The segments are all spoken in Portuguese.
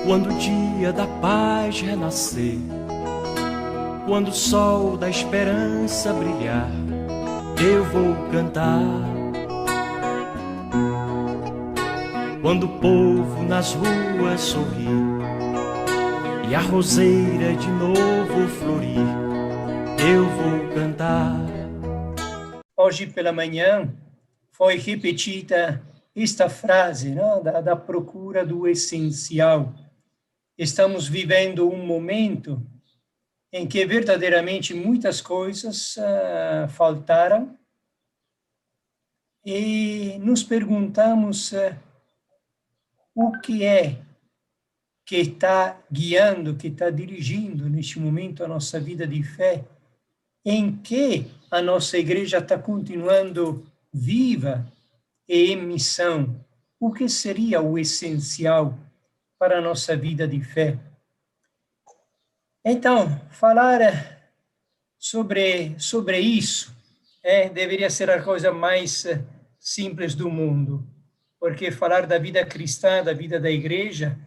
Quando o dia da paz renascer, quando o sol da esperança brilhar, eu vou cantar. Quando o povo nas ruas sorrir e a roseira de novo florir, eu vou cantar. Hoje pela manhã foi repetida esta frase, não? Da procura do essencial. Estamos vivendo um momento em que verdadeiramente muitas coisas faltaram e nos perguntamos o que é que está guiando, que está dirigindo neste momento a nossa vida de fé, em que a nossa igreja está continuando viva e em missão. O que seria o essencial para a nossa vida de fé? Então, falar sobre isso deveria ser a coisa mais simples do mundo, porque falar da vida cristã, da vida da igreja,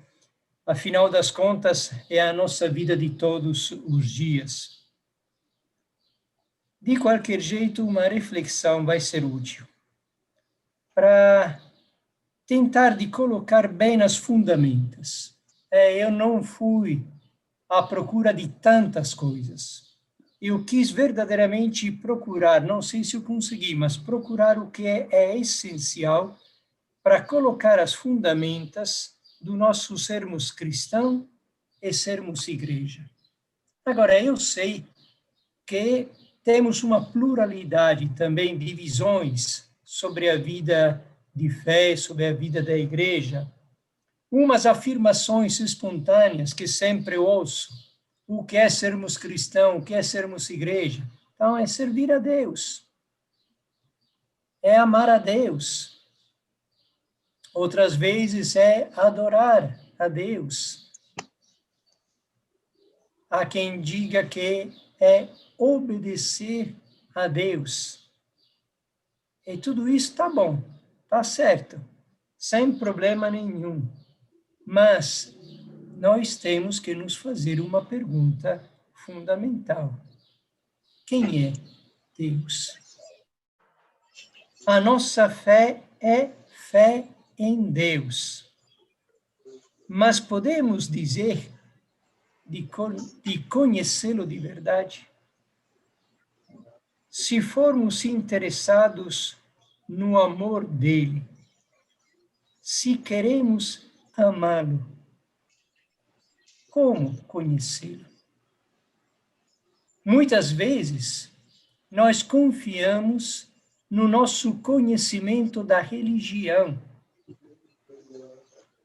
afinal das contas, é a nossa vida de todos os dias. De qualquer jeito, uma reflexão vai ser útil para tentar de colocar bem as fundamentas. Eu não fui à procura de tantas coisas. Eu quis verdadeiramente procurar, não sei se eu consegui, mas procurar o que é essencial para colocar as fundamentas do nosso sermos cristão e sermos igreja. Agora, eu sei que temos uma pluralidade também de visões sobre a vida de fé, sobre a vida da igreja. Umas afirmações espontâneas que sempre ouço. O que é sermos cristão? O que é sermos igreja? Então, é servir a Deus. É amar a Deus. Outras vezes é adorar a Deus. Há quem diga que é obedecer a Deus. E tudo isso está bom, está certo, sem problema nenhum. Mas nós temos que nos fazer uma pergunta fundamental. Quem é Deus? A nossa fé é fé em Deus. Mas podemos dizer de conhecê-lo de verdade? Se formos interessados no amor dele, se queremos amá-lo, como conhecê-lo? Muitas vezes, nós confiamos no nosso conhecimento da religião,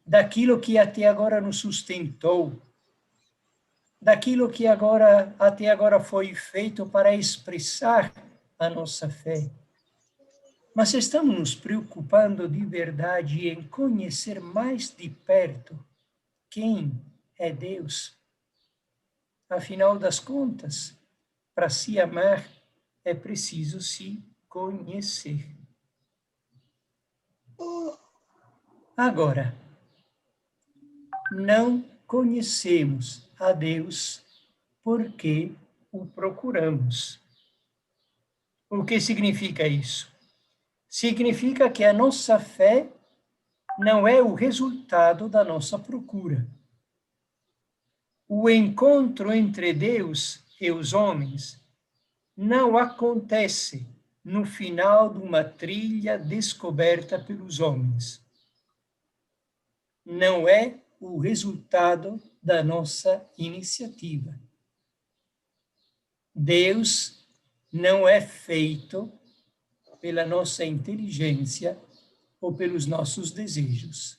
daquilo que até agora nos sustentou, daquilo que até agora foi feito para expressar a nossa fé. Mas estamos nos preocupando de verdade em conhecer mais de perto quem é Deus? Afinal das contas, para se amar, é preciso se conhecer. Agora, não conhecemos a Deus porque o procuramos. O que significa isso? Significa que a nossa fé não é o resultado da nossa procura. O encontro entre Deus e os homens não acontece no final de uma trilha descoberta pelos homens. Não é o resultado da nossa iniciativa. Deus não é feito pela nossa inteligência ou pelos nossos desejos.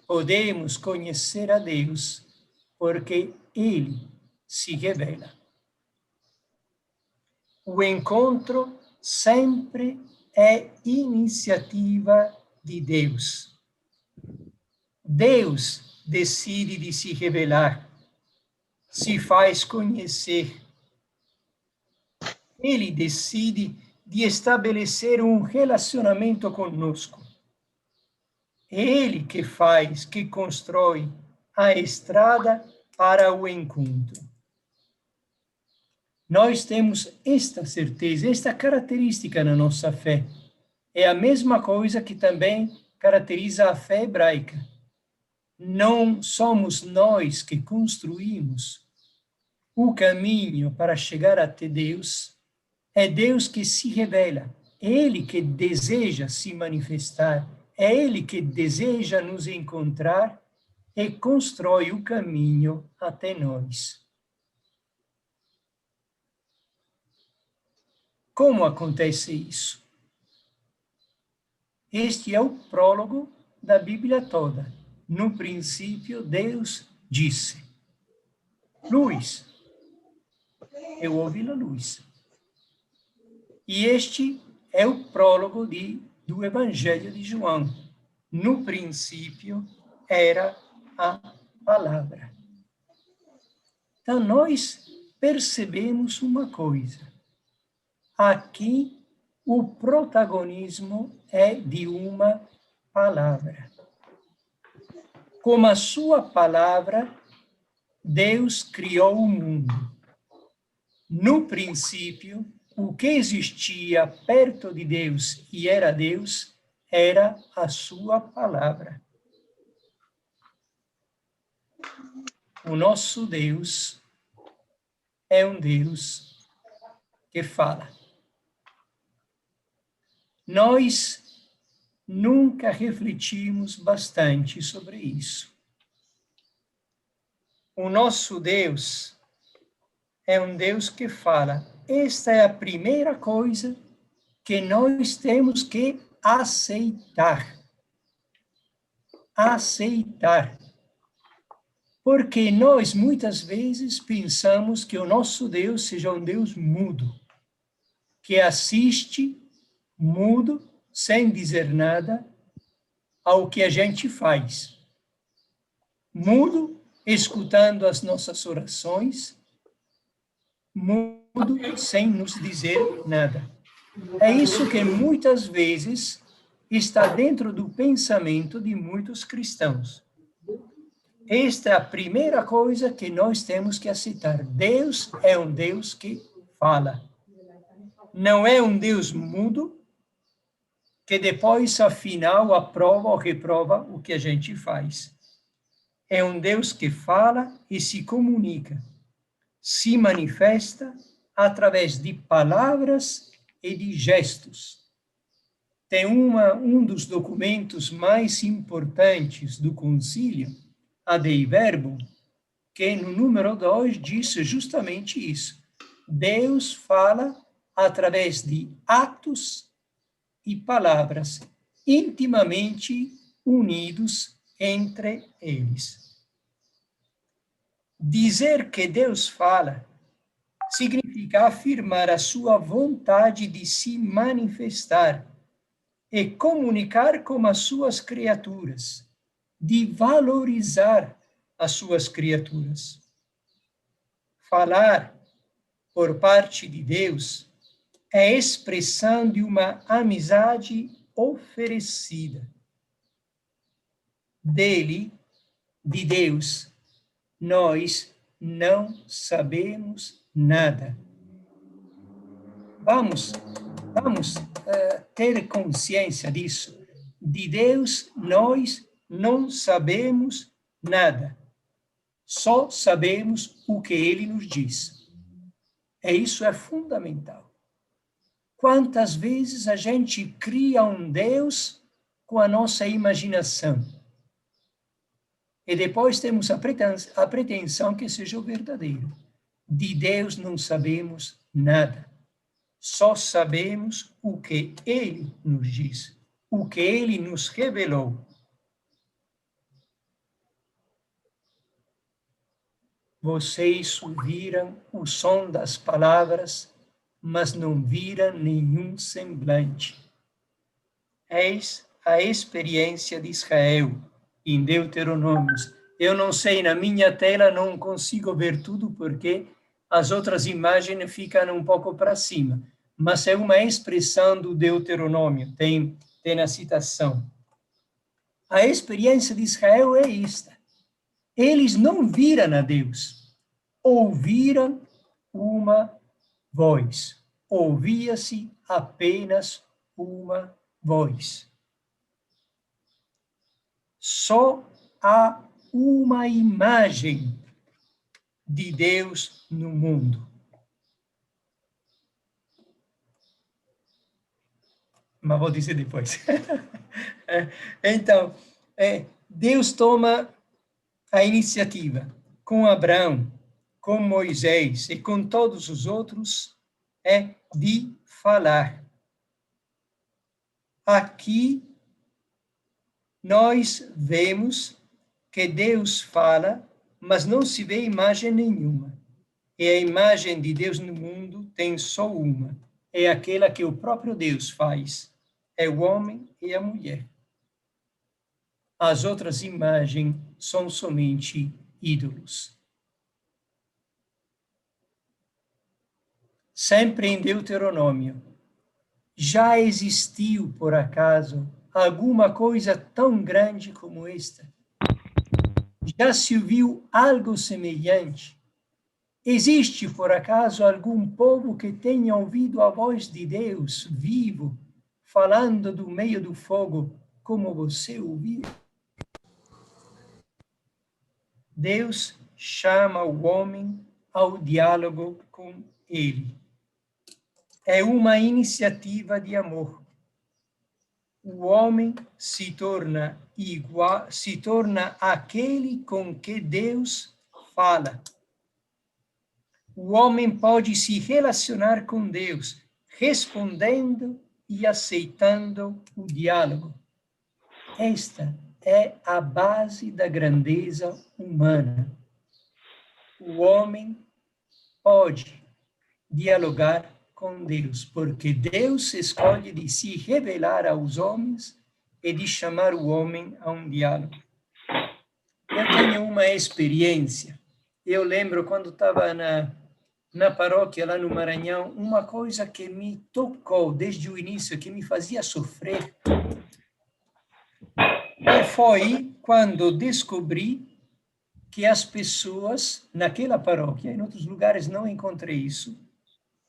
Podemos conhecer a Deus porque Ele se revela. O encontro sempre é iniciativa de Deus. Deus decide de se revelar, se faz conhecer. Ele decide de estabelecer um relacionamento conosco. É Ele que faz, que constrói a estrada para o encontro. Nós temos esta certeza, esta característica na nossa fé. É a mesma coisa que também caracteriza a fé hebraica. Não somos nós que construímos o caminho para chegar até Deus, é Deus que se revela, é Ele que deseja se manifestar, é Ele que deseja nos encontrar e constrói o caminho até nós. Como acontece isso? Este é o prólogo da Bíblia toda. No princípio, Deus disse: luz. Eu ouvi a luz. E este é o prólogo do Evangelho de João. No princípio era a palavra. Então, nós percebemos uma coisa. Aqui, o protagonismo é de uma palavra. Como a sua palavra, Deus criou o mundo. No princípio, o que existia perto de Deus e era Deus, era a sua palavra. O nosso Deus é um Deus que fala. Nós nunca refletimos bastante sobre isso. O nosso Deus é um Deus que fala. Esta é a primeira coisa que nós temos que aceitar. Aceitar. Porque nós, muitas vezes, pensamos que o nosso Deus seja um Deus mudo, que assiste mudo, sem dizer nada, ao que a gente faz. Mudo, escutando as nossas orações, mudo, sem nos dizer nada. É isso que muitas vezes está dentro do pensamento de muitos cristãos. Esta é a primeira coisa que nós temos que aceitar. Deus é um Deus que fala. Não é um Deus mudo, que depois, afinal, aprova ou reprova o que a gente faz. É um Deus que fala e se comunica, se manifesta através de palavras e de gestos. Tem um dos documentos mais importantes do concílio, a Dei Verbum, que no número 2 diz justamente isso. Deus fala através de atos e palavras intimamente unidos entre eles. Dizer que Deus fala significa afirmar a sua vontade de se manifestar e comunicar com as suas criaturas, de valorizar as suas criaturas. Falar por parte de Deus é expressão de uma amizade oferecida. Dele, de Deus, nós não sabemos nada. Vamos ter consciência disso. De Deus, nós não sabemos nada. Só sabemos o que Ele nos diz. E isso é fundamental. Quantas vezes a gente cria um Deus com a nossa imaginação? E depois temos a pretensão que seja o verdadeiro. De Deus não sabemos nada. Só sabemos o que Ele nos diz, o que Ele nos revelou. Vocês ouviram o som das palavras, mas não viram nenhum semblante. Eis a experiência de Israel em Deuteronômios. Eu não sei, na minha tela não consigo ver tudo porque as outras imagens ficam um pouco para cima, mas é uma expressão do Deuteronômio, tem a citação. A experiência de Israel é esta. Eles não viram a Deus, ouviram uma voz. Ouvia-se apenas uma voz. Só há uma imagem de Deus no mundo. Mas vou dizer depois. Então, Deus toma a iniciativa com Abraão, com Moisés e com todos os outros, de falar. Aqui nós vemos que Deus fala, mas não se vê imagem nenhuma. E a imagem de Deus no mundo tem só uma. É aquela que o próprio Deus faz. É o homem e a mulher. As outras imagens são somente ídolos. Sempre em Deuteronômio, já existiu, por acaso, alguma coisa tão grande como esta? Já se ouviu algo semelhante? Existe, por acaso, algum povo que tenha ouvido a voz de Deus vivo, falando do meio do fogo, como você ouviu? Deus chama o homem ao diálogo com ele. É uma iniciativa de amor. O homem se torna igual, se torna aquele com que Deus fala. O homem pode se relacionar com Deus, respondendo e aceitando o diálogo. Esta é a base da grandeza humana. O homem pode dialogar com Deus, porque Deus escolhe de se revelar aos homens e de chamar o homem a um diálogo. Eu tenho uma experiência. Eu lembro quando estava na paróquia lá no Maranhão, uma coisa que me tocou desde o início, que me fazia sofrer. E foi quando descobri que as pessoas naquela paróquia, em outros lugares não encontrei isso,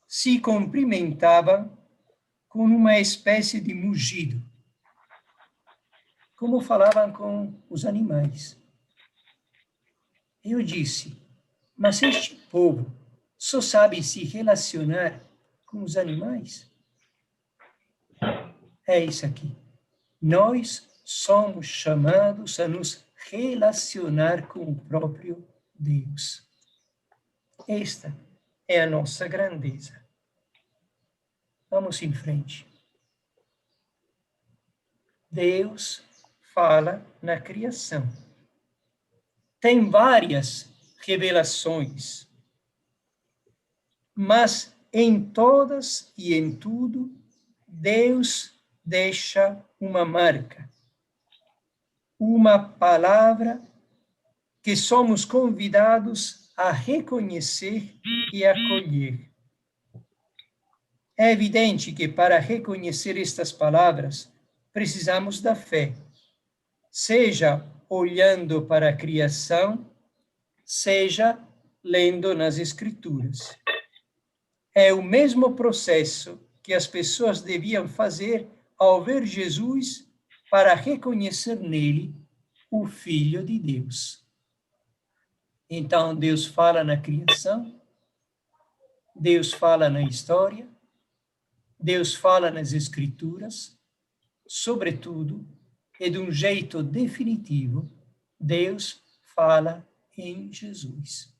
se cumprimentavam com uma espécie de mugido, como falavam com os animais. Eu disse, mas este povo só sabe se relacionar com os animais? É isso aqui. Nós somos chamados a nos relacionar com o próprio Deus. Esta é a nossa grandeza. Vamos em frente. Deus fala na criação. Tem várias revelações, mas em todas e em tudo, Deus deixa uma marca, uma palavra que somos convidados a reconhecer e acolher. É evidente que para reconhecer estas palavras, precisamos da fé, seja olhando para a criação, seja lendo nas Escrituras. É o mesmo processo que as pessoas deviam fazer ao ver Jesus para reconhecer nele o Filho de Deus. Então, Deus fala na criação, Deus fala na história, Deus fala nas Escrituras, sobretudo, e de um jeito definitivo, Deus fala em Jesus.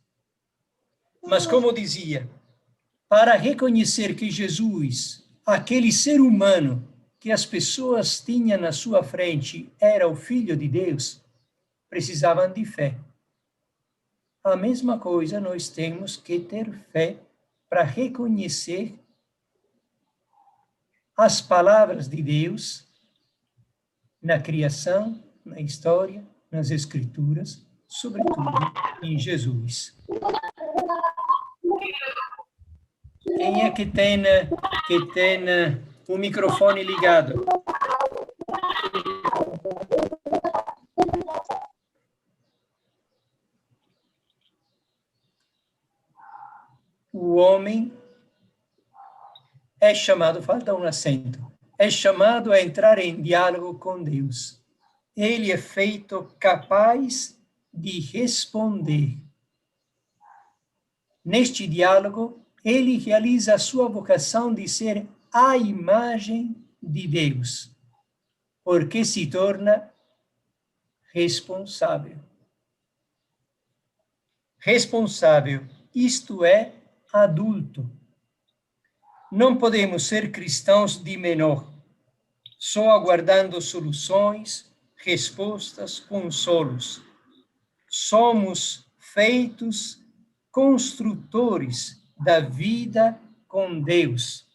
Mas, como dizia, para reconhecer que Jesus, aquele ser humano que as pessoas tinham na sua frente, era o Filho de Deus, precisavam de fé. A mesma coisa nós temos que ter fé para reconhecer as palavras de Deus na criação, na história, nas Escrituras, sobretudo em Jesus. Quem é que tem o microfone ligado? homem é chamado, falta um acento, é chamado a entrar em diálogo com Deus. Ele é feito capaz de responder. Neste diálogo, ele realiza a sua vocação de ser a imagem de Deus, porque se torna responsável. Responsável, isto é, adulto. Não podemos ser cristãos de menor, só aguardando soluções, respostas, consolos. Somos feitos construtores da vida com Deus.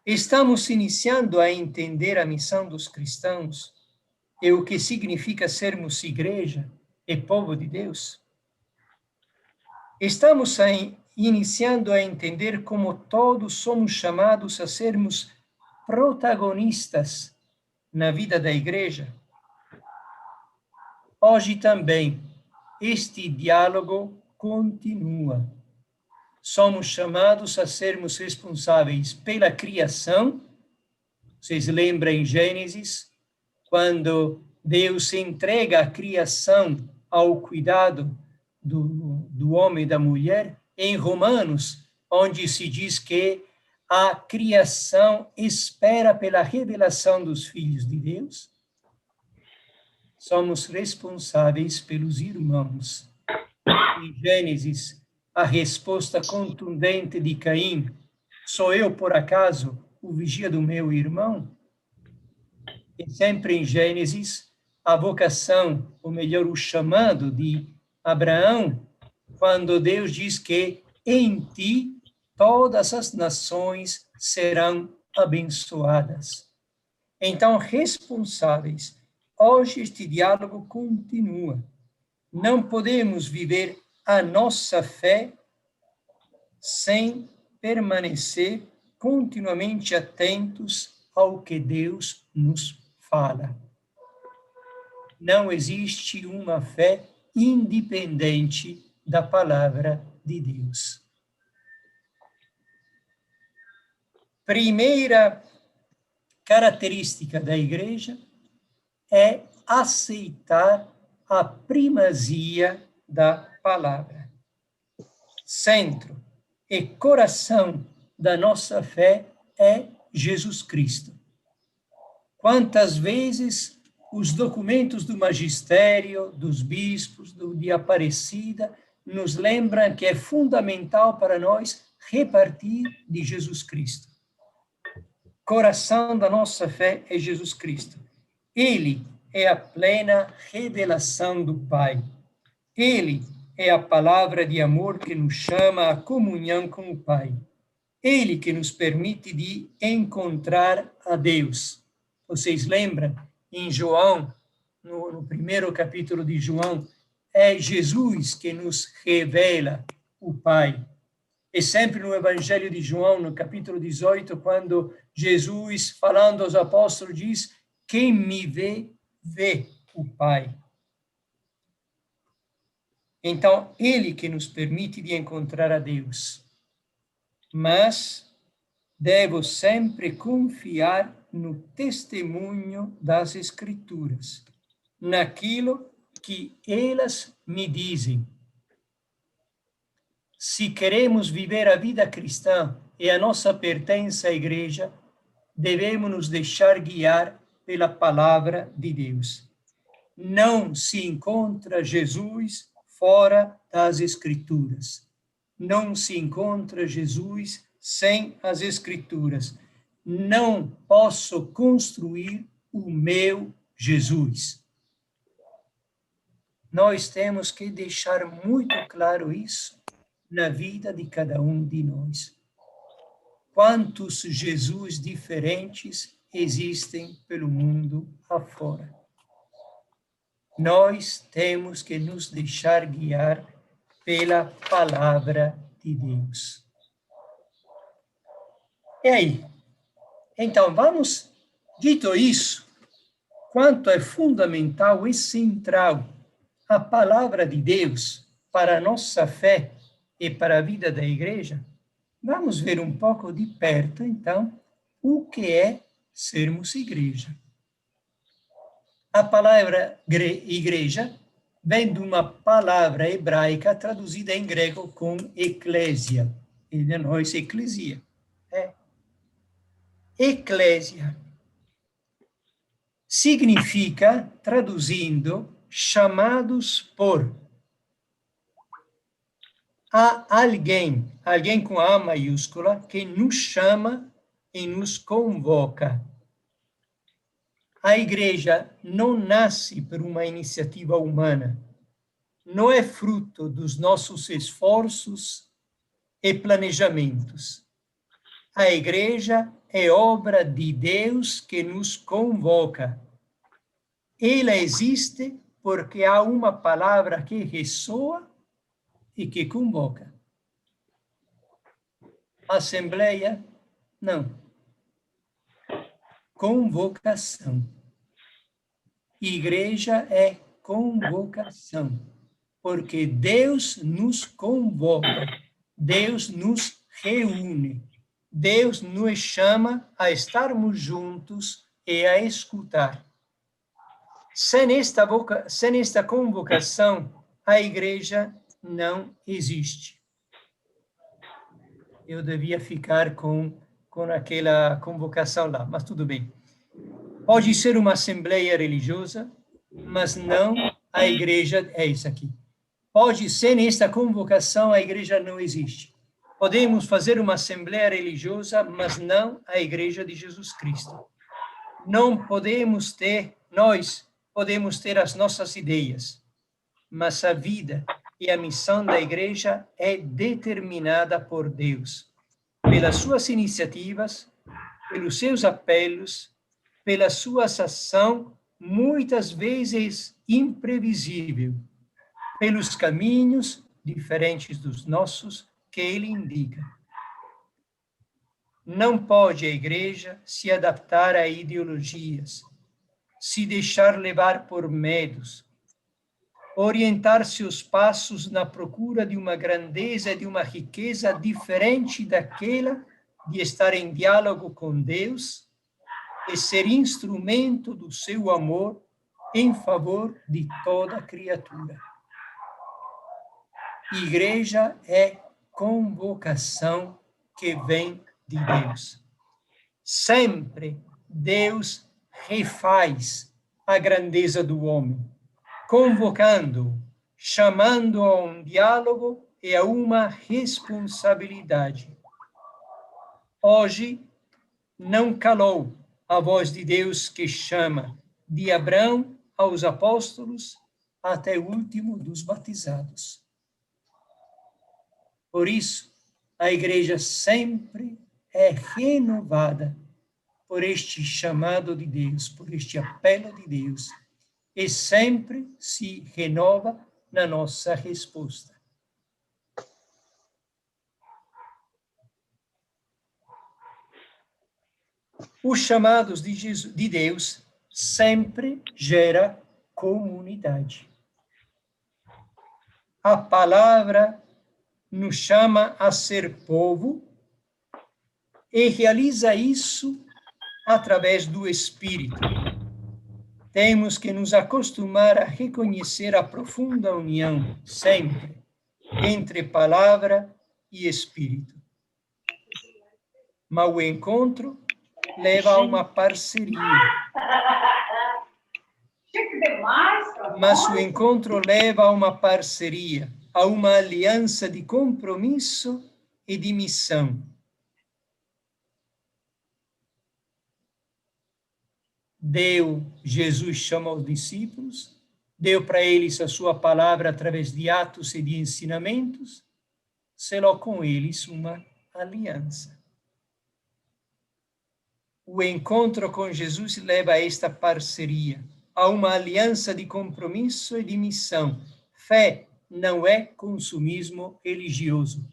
Estamos iniciando a entender a missão dos cristãos e o que significa sermos igreja e povo de Deus. Estamos iniciando a entender como todos somos chamados a sermos protagonistas na vida da igreja. Hoje também, este diálogo continua. Somos chamados a sermos responsáveis pela criação. Vocês lembram em Gênesis, quando Deus entrega a criação ao cuidado do homem e da mulher? Em Romanos, onde se diz que a criação espera pela revelação dos filhos de Deus. Somos responsáveis pelos irmãos. Em Gênesis, a resposta contundente de Caim: sou eu, por acaso, o vigia do meu irmão? E sempre em Gênesis, a vocação, ou melhor, o chamado de Abraão, quando Deus diz que em ti todas as nações serão abençoadas. Então, responsáveis. Hoje este diálogo continua. Não podemos viver a nossa fé sem permanecer continuamente atentos ao que Deus nos fala. Não existe uma fé independente da palavra de Deus. Primeira característica da igreja é aceitar a primazia da palavra. Centro e coração da nossa fé é Jesus Cristo. Quantas vezes os documentos do magistério, dos bispos, de Aparecida, nos lembram que é fundamental para nós repartir de Jesus Cristo. Coração da nossa fé é Jesus Cristo. Ele é a plena revelação do Pai. Ele é a palavra de amor que nos chama à comunhão com o Pai. Ele que nos permite de encontrar a Deus. Vocês lembram? Em João, no primeiro capítulo de João, é Jesus que nos revela o Pai. E sempre no Evangelho de João, no capítulo 18, quando Jesus, falando aos apóstolos, diz: quem me vê, vê o Pai. Então, ele que nos permite de encontrar a Deus. Mas devo sempre confiar no testemunho das Escrituras, naquilo que elas me dizem. Se queremos viver a vida cristã e a nossa pertença à igreja, devemos nos deixar guiar pela palavra de Deus. Não se encontra Jesus fora das Escrituras. Não se encontra Jesus sem as Escrituras. Não posso construir o meu Jesus. Nós temos que deixar muito claro isso na vida de cada um de nós. Quantos Jesus diferentes existem pelo mundo afora. Nós temos que nos deixar guiar pela palavra de Deus. E aí? Então, vamos, dito isso, quanto é fundamental e central a palavra de Deus para a nossa fé e para a vida da igreja, vamos ver um pouco de perto, então, o que é sermos igreja. A palavra igreja vem de uma palavra hebraica traduzida em grego com eclésia, e de nós eclesia. Eclésia significa, traduzindo, chamados por. Há alguém com A maiúscula, que nos chama e nos convoca. A igreja não nasce por uma iniciativa humana, não é fruto dos nossos esforços e planejamentos. A igreja é obra de Deus que nos convoca. Ela existe porque há uma palavra que ressoa e que convoca. Assembleia, não. Convocação. Igreja é convocação, porque Deus nos convoca, Deus nos reúne, Deus nos chama a estarmos juntos e a escutar. Sem esta convocação, a igreja não existe. Eu devia ficar com aquela convocação lá, mas tudo bem. Pode ser uma assembleia religiosa, mas não a igreja, é isso aqui. Pode ser nesta convocação, a igreja não existe. Podemos fazer uma assembleia religiosa, mas não a igreja de Jesus Cristo. Não podemos ter, nós podemos ter as nossas ideias, mas a vida e a missão da igreja é determinada por Deus, pelas suas iniciativas, pelos seus apelos, pela sua ação, muitas vezes imprevisível, pelos caminhos diferentes dos nossos que ele indica. Não pode a igreja se adaptar a ideologias, se deixar levar por medos, orientar seus passos na procura de uma grandeza, de uma riqueza diferente daquela de estar em diálogo com Deus e ser instrumento do seu amor em favor de toda criatura. Igreja é convocação que vem de Deus. Sempre Deus refaz a grandeza do homem, convocando, chamando a um diálogo e a uma responsabilidade. Hoje, não calou a voz de Deus que chama, de Abraão aos apóstolos até o último dos batizados. Por isso, a igreja sempre é renovada por este chamado de Deus, por este apelo de Deus, e sempre se renova na nossa resposta. Os chamados de Deus sempre gera comunidade. A palavra nos chama a ser povo e realiza isso através do Espírito. Temos que nos acostumar a reconhecer a profunda união, sempre, entre palavra e Espírito. Mas o encontro leva a uma parceria. Mas o encontro leva a uma parceria, a uma aliança de compromisso e de missão. Jesus chama os discípulos, deu para eles a sua palavra através de atos e de ensinamentos, selou com eles uma aliança. O encontro com Jesus leva a esta parceria, a uma aliança de compromisso e de missão. Fé não é consumismo religioso.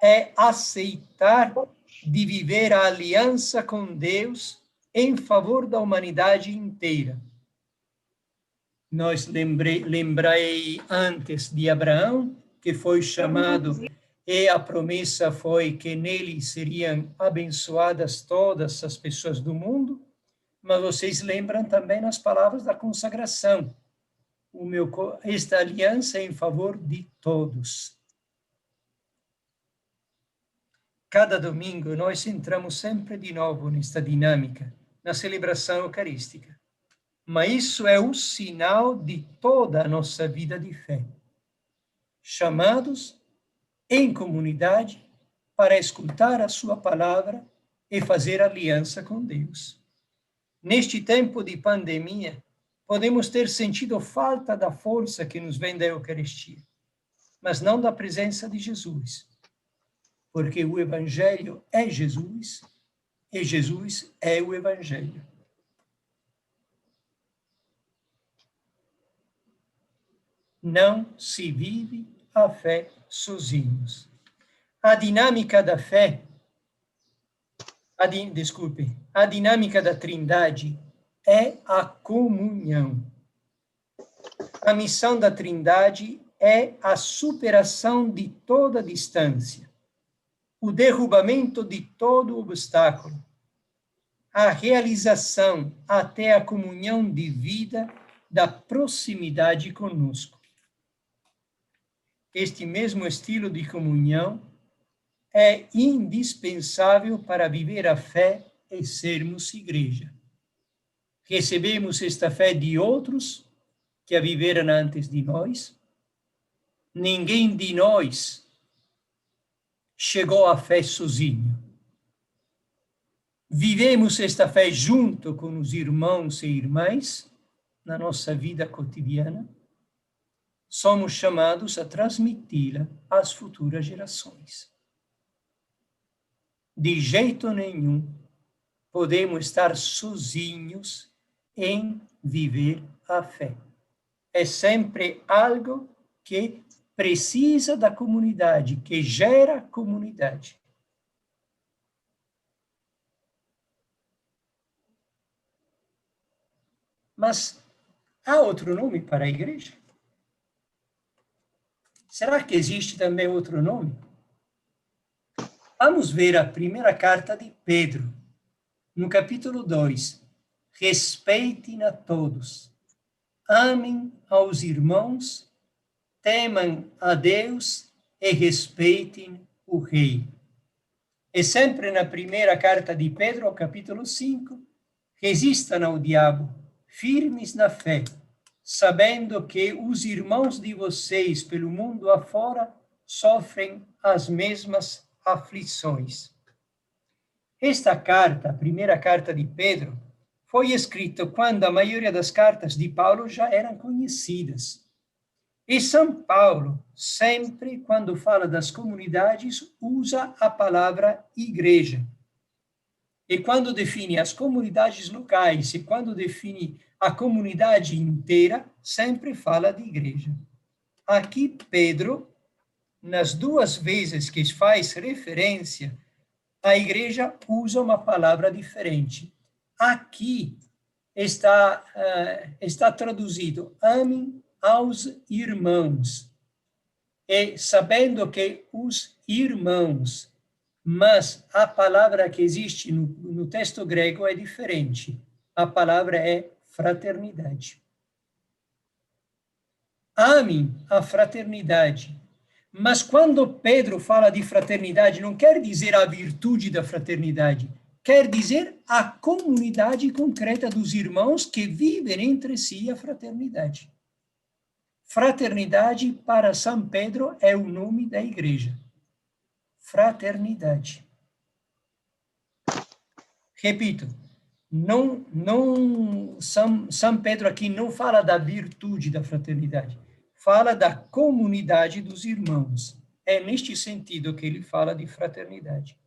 É aceitar de viver a aliança com Deus em favor da humanidade inteira. Lembrei antes de Abraão que foi chamado, e a promessa foi que nele seriam abençoadas todas as pessoas do mundo, mas vocês lembram também as palavras da consagração. Esta aliança é em favor de todos. Cada domingo nós entramos sempre de novo nesta dinâmica, na celebração eucarística. Mas isso é o sinal de toda a nossa vida de fé. Chamados em comunidade para escutar a sua palavra e fazer aliança com Deus. Neste tempo de pandemia, podemos ter sentido falta da força que nos vem da Eucaristia, mas não da presença de Jesus, porque o Evangelho é Jesus e Jesus é o Evangelho. Não se vive a fé sozinhos. A dinâmica da fé, a dinâmica da Trindade é a comunhão. A missão da Trindade é a superação de toda distância, o derrubamento de todo obstáculo, a realização até a comunhão de vida da proximidade conosco. Este mesmo estilo de comunhão é indispensável para viver a fé e sermos igreja. Recebemos esta fé de outros que a viveram antes de nós. Ninguém de nós chegou à fé sozinho. Vivemos esta fé junto com os irmãos e irmãs na nossa vida cotidiana. Somos chamados a transmiti-la às futuras gerações. De jeito nenhum podemos estar sozinhos em viver a fé. É sempre algo que precisa da comunidade, que gera comunidade. Mas há outro nome para a igreja? Será que existe também outro nome? Vamos ver a primeira carta de Pedro, no capítulo 2. Respeitem a todos, amem aos irmãos, temam a Deus e respeitem o rei. E sempre na primeira carta de Pedro, capítulo 5, resistam ao diabo, firmes na fé, sabendo que os irmãos de vocês pelo mundo afora sofrem as mesmas aflições. Esta carta, a primeira carta de Pedro, foi escrita quando a maioria das cartas de Paulo já eram conhecidas. E São Paulo, sempre quando fala das comunidades, usa a palavra igreja. E quando define as comunidades locais e quando define a comunidade inteira, sempre fala de igreja. Aqui, Pedro, nas duas vezes que faz referência, a igreja usa uma palavra diferente. Aqui está traduzido, amem aos irmãos. E sabendo que os irmãos, mas a palavra que existe no texto grego é diferente. A palavra é fraternidade. Amem a fraternidade. Mas quando Pedro fala de fraternidade, não quer dizer a virtude da fraternidade, quer dizer a comunidade concreta dos irmãos que vivem entre si a fraternidade. Fraternidade, para São Pedro, é o nome da igreja. Fraternidade. Repito, São Pedro aqui não fala da virtude da fraternidade, fala da comunidade dos irmãos. É neste sentido que ele fala de fraternidade.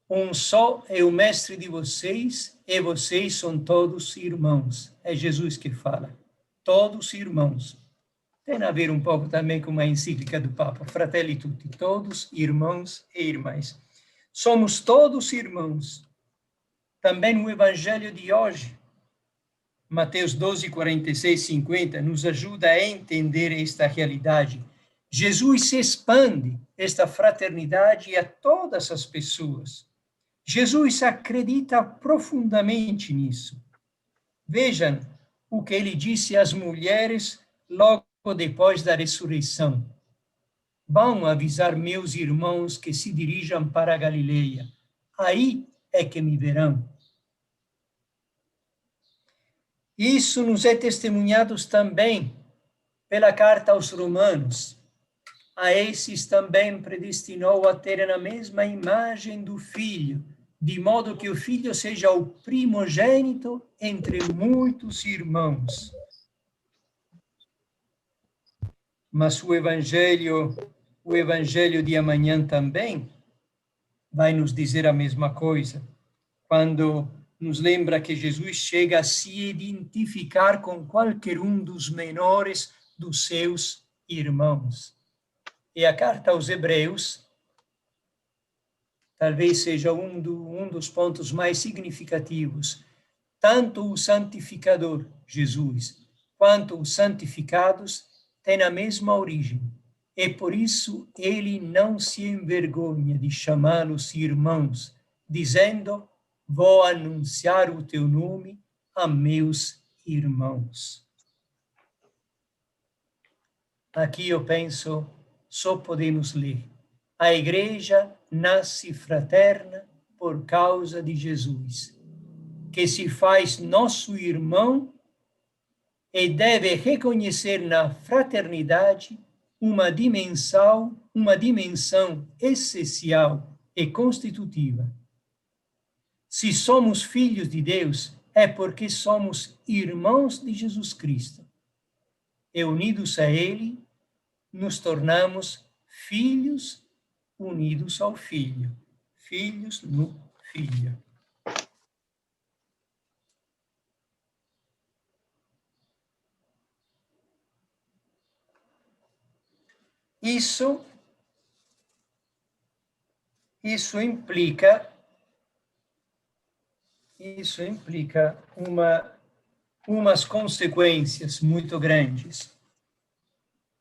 Um só é o mestre de vocês, e vocês são todos irmãos. É Jesus que fala. Todos irmãos. Tem a ver um pouco também com a encíclica do Papa, Fratelli Tutti, todos irmãos e irmãs. Somos todos irmãos. Também no Evangelho de hoje, Mateus 12, 46, 50, nos ajuda a entender esta realidade. Jesus expande esta fraternidade a todas as pessoas. Jesus acredita profundamente nisso. Vejam o que ele disse às mulheres logo depois da ressurreição. Vão avisar meus irmãos que se dirijam para a Galileia. Aí é que me verão. Isso nos é testemunhado também pela carta aos Romanos. A esses também predestinou a terem a mesma imagem do Filho, de modo que o Filho seja o primogênito entre muitos irmãos. Mas o Evangelho de amanhã também vai nos dizer a mesma coisa, quando nos lembra que Jesus chega a se identificar com qualquer um dos menores dos seus irmãos. E a carta aos Hebreus talvez seja um dos pontos mais significativos. Tanto o santificador, Jesus, quanto os santificados têm a mesma origem. E por isso ele não se envergonha de chamá-los irmãos, dizendo: vou anunciar o teu nome a meus irmãos. Aqui eu penso, só podemos ler: a igreja nasce fraterna por causa de Jesus, que se faz nosso irmão e deve reconhecer na fraternidade uma dimensão essencial e constitutiva. Se somos filhos de Deus, é porque somos irmãos de Jesus Cristo. E unidos a Ele, nos tornamos filhos unidos ao Filho, filhos no Filho. Isso implica umas consequências muito grandes.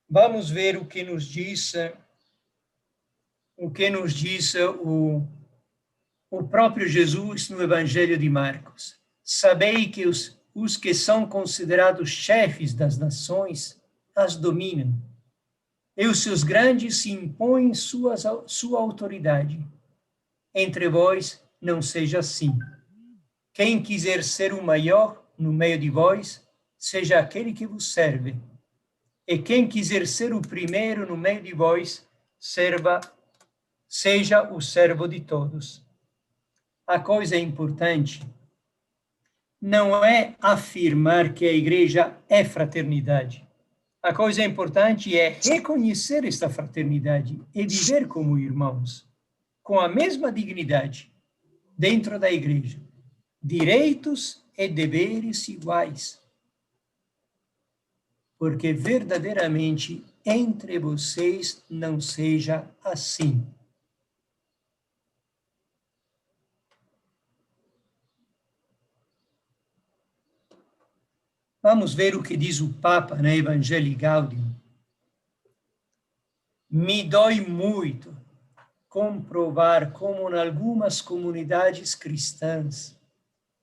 Vamos ver o que nos diz o próprio Jesus no Evangelho de Marcos. Sabei que os que são considerados chefes das nações as dominam, e os seus grandes se impõem sua autoridade. Entre vós não seja assim. Quem quiser ser o maior no meio de vós, seja aquele que vos serve. E quem quiser ser o primeiro no meio de vós, seja o servo de todos. A coisa importante não é afirmar que a igreja é fraternidade. A coisa importante é reconhecer esta fraternidade e viver como irmãos, com a mesma dignidade, dentro da igreja, direitos e deveres iguais. Porque verdadeiramente entre vocês não seja assim. Vamos ver o que diz o Papa na Evangelii Gaudium. Me dói muito comprovar como em algumas comunidades cristãs,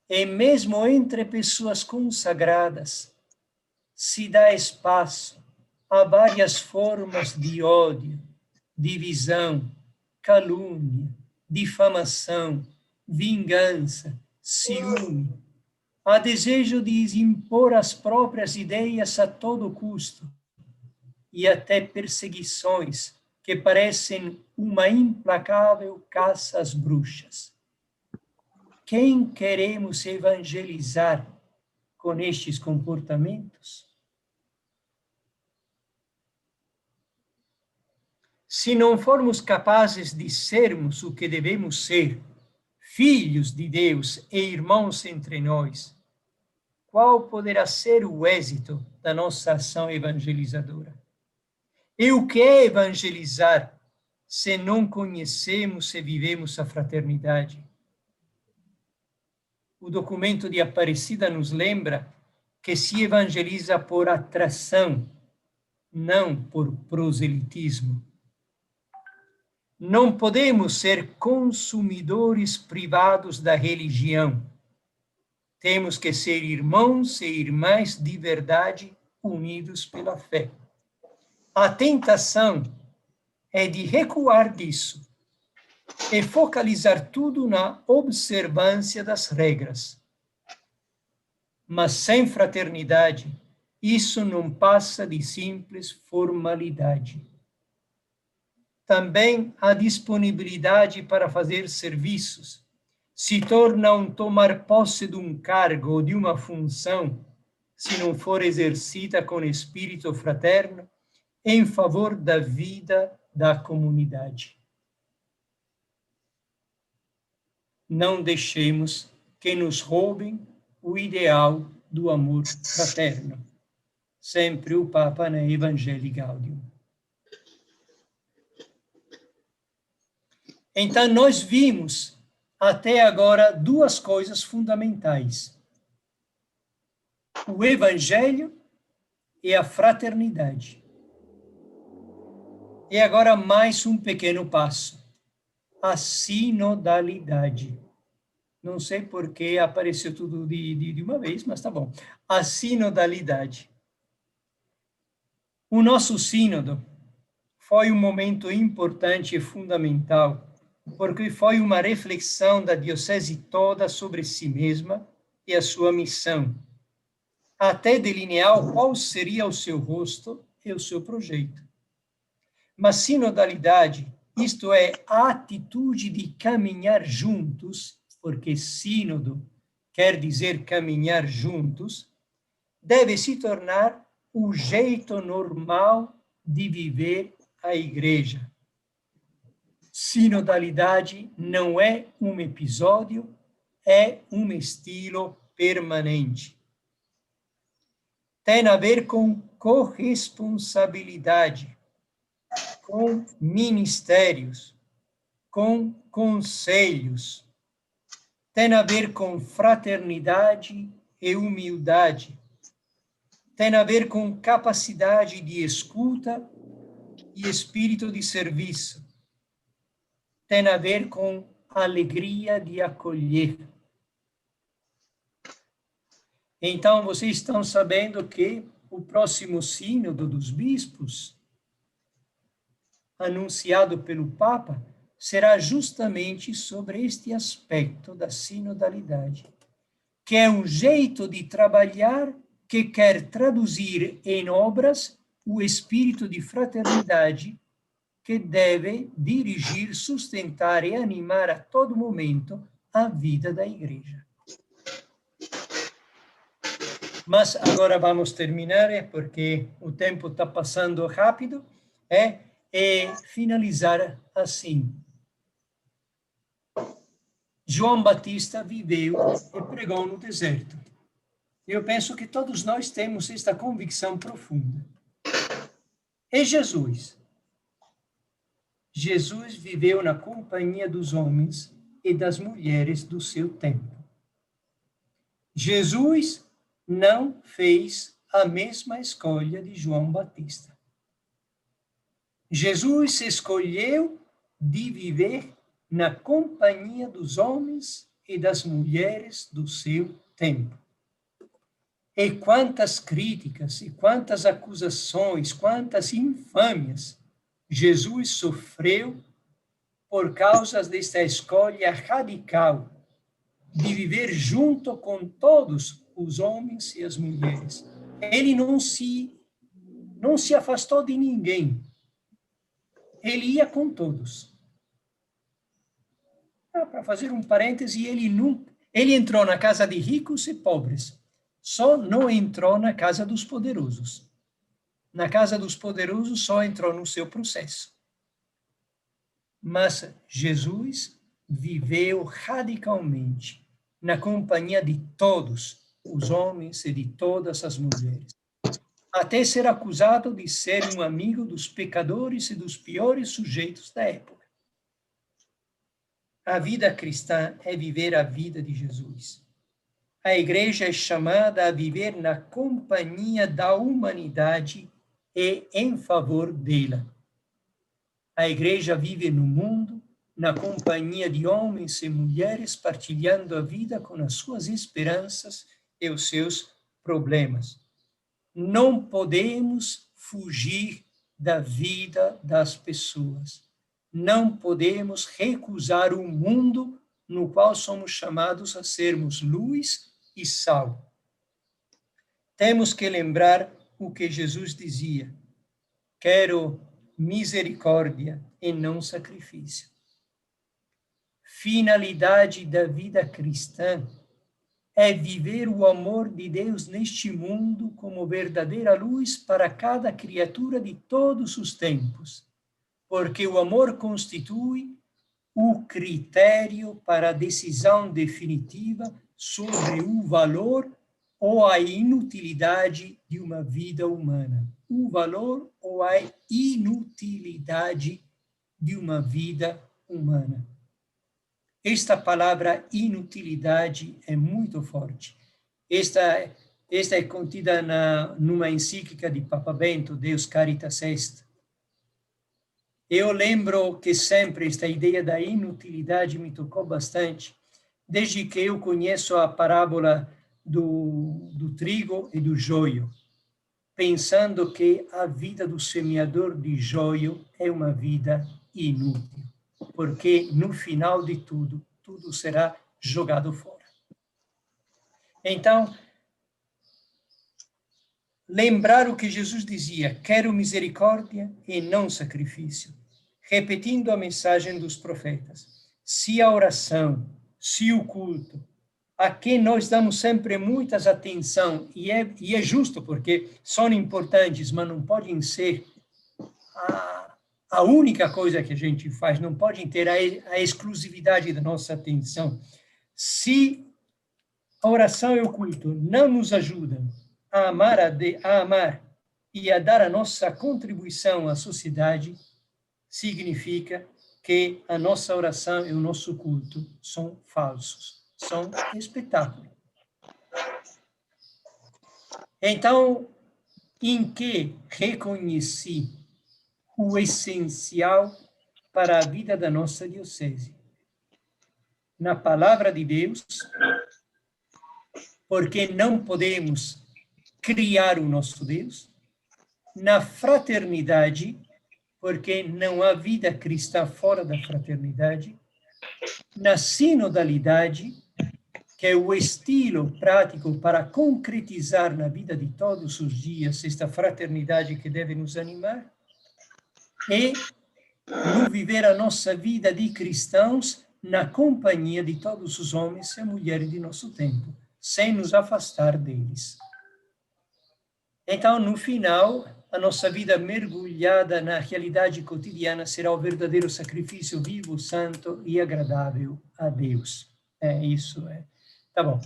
e mesmo entre pessoas consagradas, se dá espaço a várias formas de ódio, divisão, calúnia, difamação, vingança, ciúme, a desejo de impor as próprias ideias a todo custo, e até perseguições que parecem uma implacável caça às bruxas. Quem queremos evangelizar com estes comportamentos? Se não formos capazes de sermos o que devemos ser, filhos de Deus e irmãos entre nós, qual poderá ser o êxito da nossa ação evangelizadora? E o que é evangelizar se não conhecemos e vivemos a fraternidade? O documento de Aparecida nos lembra que se evangeliza por atração, não por proselitismo. Não podemos ser consumidores privados da religião. Temos que ser irmãos e irmãs de verdade, unidos pela fé. A tentação é de recuar disso e focalizar tudo na observância das regras. Mas sem fraternidade, isso não passa de simples formalidade. Também a disponibilidade para fazer serviços se torna um tomar posse de um cargo ou de uma função, se não for exercida com espírito fraterno, em favor da vida da comunidade. Não deixemos que nos roubem o ideal do amor fraterno. Sempre o Papa na Evangelii Gaudium. Então, nós vimos até agora duas coisas fundamentais: o Evangelho e a fraternidade. E agora mais um pequeno passo: a sinodalidade. Não sei por que apareceu tudo de uma vez, mas tá bom. A sinodalidade. O nosso sínodo foi um momento importante e fundamental, porque foi uma reflexão da diocese toda sobre si mesma e a sua missão, até delinear qual seria o seu rosto e o seu projeto. Mas sinodalidade, isto é, a atitude de caminhar juntos, porque sínodo quer dizer caminhar juntos, deve se tornar o jeito normal de viver a igreja. Sinodalidade não é um episódio, é um estilo permanente. Tem a ver com corresponsabilidade, com ministérios, com conselhos. Tem a ver com fraternidade e humildade. Tem a ver com capacidade de escuta e espírito de serviço. Tem a ver com alegria de acolher. Então, vocês estão sabendo que o próximo sínodo dos bispos, anunciado pelo Papa, será justamente sobre este aspecto da sinodalidade, que é um jeito de trabalhar que quer traduzir em obras o espírito de fraternidade que deve dirigir, sustentar e animar a todo momento a vida da igreja. Mas agora vamos terminar, porque o tempo está passando rápido, e finalizar assim. João Batista viveu e pregou no deserto. Eu penso que todos nós temos esta convicção profunda. E Jesus? Jesus viveu na companhia dos homens e das mulheres do seu tempo. Jesus não fez a mesma escolha de João Batista. Jesus escolheu de viver na companhia dos homens e das mulheres do seu tempo. E quantas críticas, e quantas acusações, quantas infâmias Jesus sofreu por causa desta escolha radical de viver junto com todos os homens e as mulheres. Ele não se afastou de ninguém. Ele ia com todos. Para fazer um parêntese, ele entrou na casa de ricos e pobres, só não entrou na casa dos poderosos. Na casa dos poderosos só entrou no seu processo. Mas Jesus viveu radicalmente na companhia de todos os homens e de todas as mulheres, até ser acusado de ser um amigo dos pecadores e dos piores sujeitos da época. A vida cristã é viver a vida de Jesus. a igreja é chamada a viver na companhia da humanidade e em favor dela. A igreja vive no mundo, na companhia de homens e mulheres, partilhando a vida com as suas esperanças e os seus problemas. Não podemos fugir da vida das pessoas. Não podemos recusar o mundo no qual somos chamados a sermos luz e sal. Temos que lembrar o que Jesus dizia: quero misericórdia e não sacrifício. Finalidade da vida cristã é viver o amor de Deus neste mundo como verdadeira luz para cada criatura de todos os tempos, porque o amor constitui o critério para a decisão definitiva sobre o valor ou a inutilidade de uma vida humana. O valor ou a inutilidade de uma vida humana. Esta palavra inutilidade é muito forte. Esta é contida numa encíclica de Papa Bento, Deus Caritas Est. Eu lembro que sempre esta ideia da inutilidade me tocou bastante, desde que eu conheço a parábola do trigo e do joio, pensando que a vida do semeador de joio é uma vida inútil, porque no final de tudo, tudo será jogado fora. Então, lembrar o que Jesus dizia: quero misericórdia e não sacrifício, repetindo a mensagem dos profetas. Se a oração, se o culto, a que nós damos sempre muita atenção, e é justo, porque são importantes, mas não podem ser a única coisa que a gente faz, não podem ter a exclusividade da nossa atenção. Se a oração e o culto não nos ajudam a amar e a dar a nossa contribuição à sociedade, significa que a nossa oração e o nosso culto são falsos, são espetáculo. Então, em que reconheci o essencial para a vida da nossa diocese? Na palavra de Deus, porque não podemos criar o nosso Deus. Na fraternidade, porque não há vida cristã fora da fraternidade. Na sinodalidade, que é o estilo prático para concretizar na vida de todos os dias esta fraternidade que deve nos animar. E no viver a nossa vida de cristãos na companhia de todos os homens e mulheres de nosso tempo, sem nos afastar deles. Então, no final, a nossa vida mergulhada na realidade cotidiana será o verdadeiro sacrifício vivo, santo e agradável a Deus. Isso. Tá bom.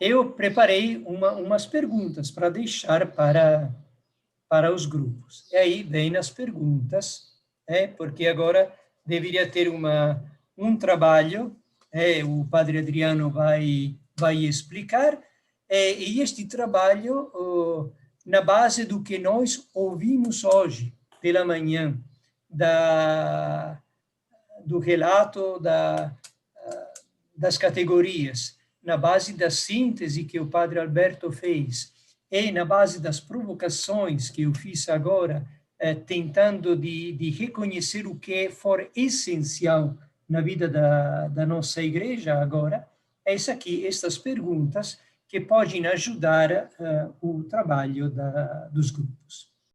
Eu preparei umas perguntas para deixar para os grupos. E aí vem as perguntas, porque agora deveria ter um trabalho, o Padre Adriano vai explicar, e este trabalho, na base do que nós ouvimos hoje pela manhã, do relato das categorias, na base da síntese que o Padre Alberto fez, e na base das provocações que eu fiz agora, tentando de reconhecer o que for essencial na vida da nossa igreja agora, estas perguntas que podem ajudar o trabalho dos grupos.